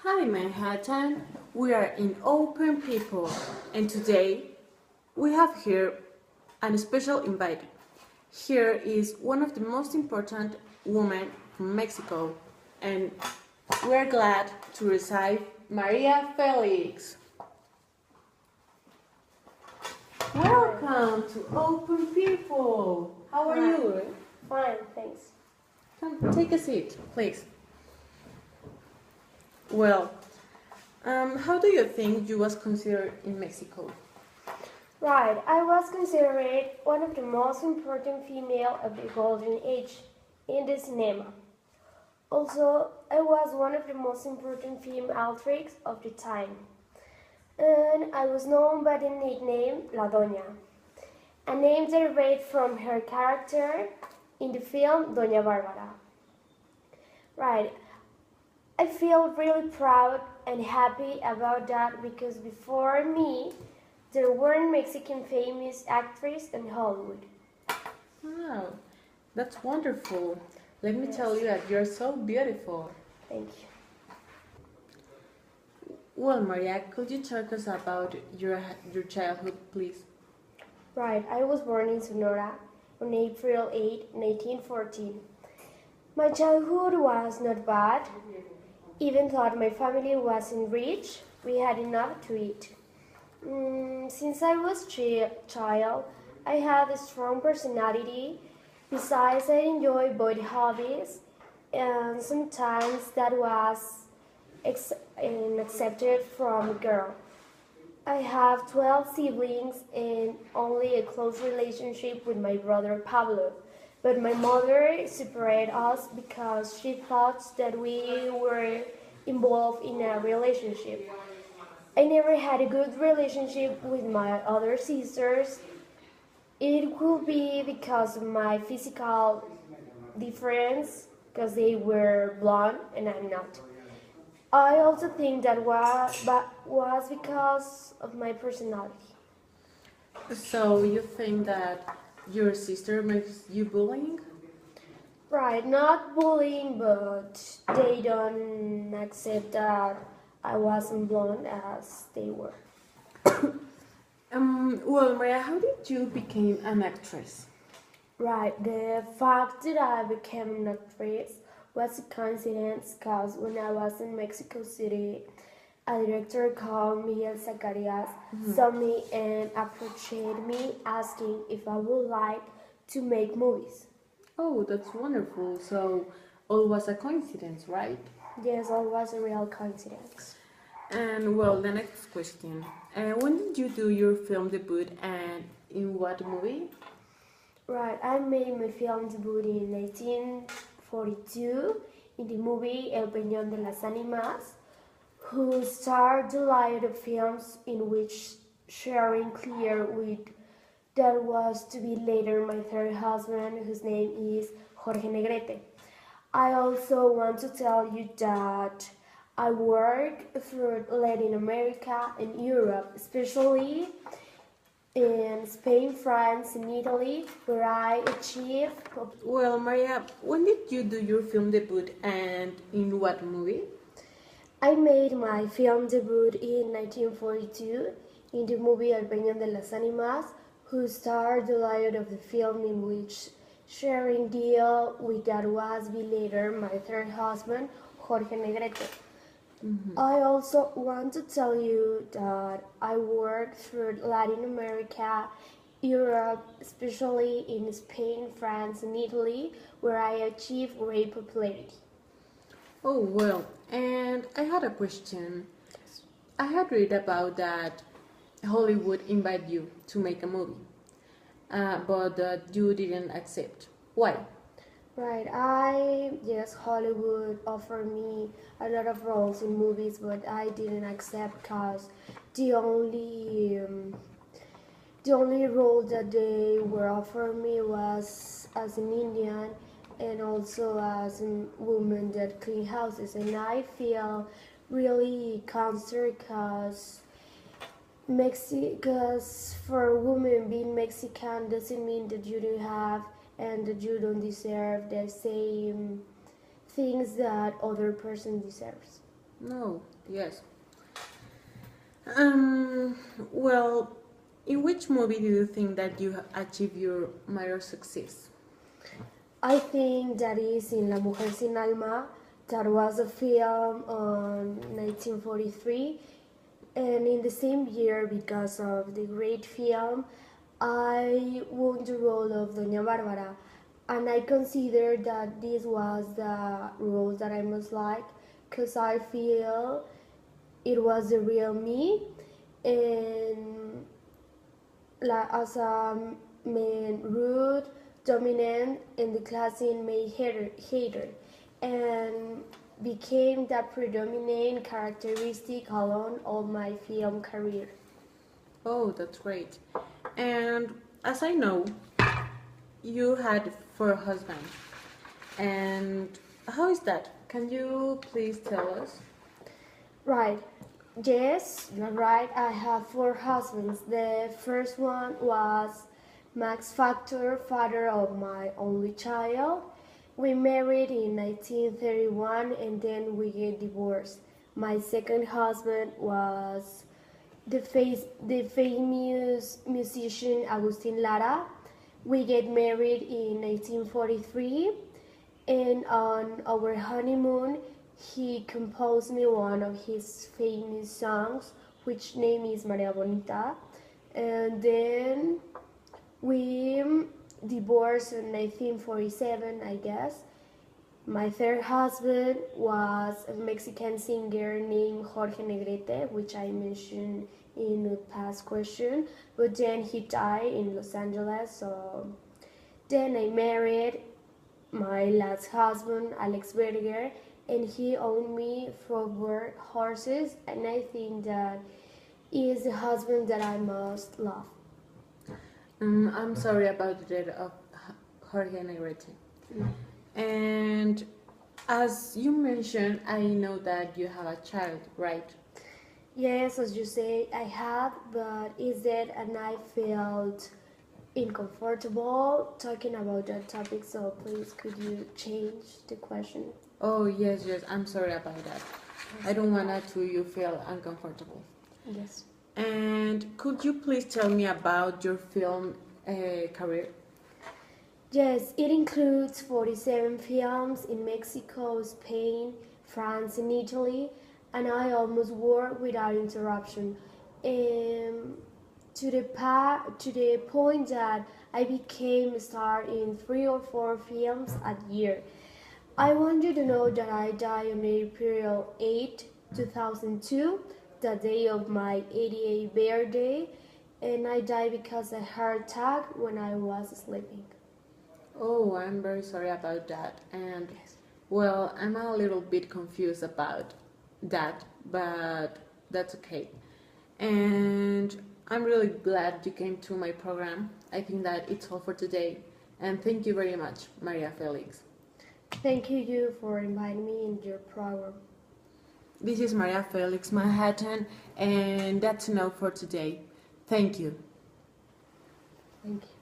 Hi Manhattan, we are in Open People and today we have here a special invite. Here is one of the most important women from Mexico and we are glad to receive Maria Felix. Welcome to Open People. How are you? Fine, thanks. Come take a seat, please. Well, how do you think you was considered in Mexico? Right, I was considered one of the most important female of the golden age in the cinema. Also, I was one of the most important female actresses of the time. And I was known by the nickname La Doña, a name derived from her character in the film Doña Bárbara. Right, I feel really proud and happy about that because before me, there weren't Mexican famous actresses in Hollywood. Wow, that's wonderful. Let me Yes. tell you that you're so beautiful. Thank you. Well, Maria, could you talk us about your childhood, please? Right, I was born in Sonora on April 8, 1914. My childhood was not bad. Even though my family wasn't rich, we had enough to eat. Since I was a child, I had a strong personality. Besides, I enjoy both hobbies, and sometimes that was accepted from a girl. I have 12 siblings and only a close relationship with my brother Pablo. But my mother separated us because she thought that we were involved in a relationship. I never had a good relationship with my other sisters. It could be because of my physical difference, because they were blonde and I'm not. I also think that was because of my personality. So you think that your sister makes you bullying? Right, not bullying, but they don't accept that I wasn't blonde as they were. Well, Maria, how did you become an actress? Right, the fact that I became an actress was a coincidence because when I was in Mexico City, a director called Miguel Zacarias saw me and approached me asking if I would like to make movies. Oh, that's wonderful. So all was a coincidence, right? Yes, it was a real coincidence. And well, the next question. When did you do your film debut and in what movie? Right, I made my film debut in 1942 in the movie El Peñón de las Ánimas, who starred the light of films in which Sharon Clear with that was to be later my third husband, whose name is Jorge Negrete. I also want to tell you that I work for Latin America and Europe, especially in Spain, France, and Italy, where I achieved. Well, Maria, when did you do your film debut and in what movie? I made my film debut in 1942 in the movie El Peñón de las Ánimas, who starred the light of the film in which sharing deal with that was be later my third husband, Jorge Negrete. I also want to tell you that I worked through Latin America, Europe, especially in Spain, France, and Italy, where I achieved great popularity. Oh, well, and I had a question. I had read about that Hollywood invited you to make a movie, but that you didn't accept. Why? Right, yes, Hollywood offered me a lot of roles in movies, but I didn't accept because the only um, the only role that they were offering me was as an Indian and also as a woman that clean houses, and I feel really concerned because for a woman being Mexican doesn't mean that you don't have and that you don't deserve the same things that other person deserves. No, yes. Um, well, in which movie do you think that you achieved your major success? I think that is in La Mujer Sin Alma. That was a film on 1943, and in the same year, because of the great film, I won the role of Doña Bárbara, and I consider that this was the role that I most like, because I feel it was the real me, and as a man rude, dominant, and the classic male hater, and became that predominant characteristic along all my film career. Oh, that's great. And as I know, you had four husbands. And how is that? Can you please tell us? Right. Yes, you're right. I have four husbands. The first one was Max Factor, father of my only child. We married in 1931 and then we get divorced. My second husband was the famous musician Agustin Lara. We get married in 1943, and on our honeymoon, he composed me one of his famous songs, which name is Maria Bonita. And then we divorced in 1947, I guess. My third husband was a Mexican singer named Jorge Negrete, which I mentioned in the past question, but then he died in Los Angeles. So then I married my last husband, Alex Berger, and he owned me four horses, and I think that he is the husband that I most love. I'm sorry about the death of Jorge Negrete. And as you mentioned, I know that you have a child, right? Yes, as you say, I have, but is that and I felt uncomfortable talking about that topic, so please could you change the question? Oh, yes, yes, I'm sorry about that. I don't want to you feel uncomfortable. Yes. And could you please tell me about your film career? Yes, it includes 47 films in Mexico, Spain, France, and Italy, and I almost work without interruption. To the point that I became a star in 3 or 4 films a year. I want you to know that I died on April 8, 2002, the day of my 88th birthday, and I died because of a heart attack when I was sleeping. Oh, I'm very sorry about that. And well, I'm a little bit confused about that, but that's okay. And I'm really glad you came to my program. I think that it's all for today. And thank you very much, Maria Felix. Thank you for inviting me in your program. This is Maria Felix Manhattan, and that's enough for today. Thank you. Thank you.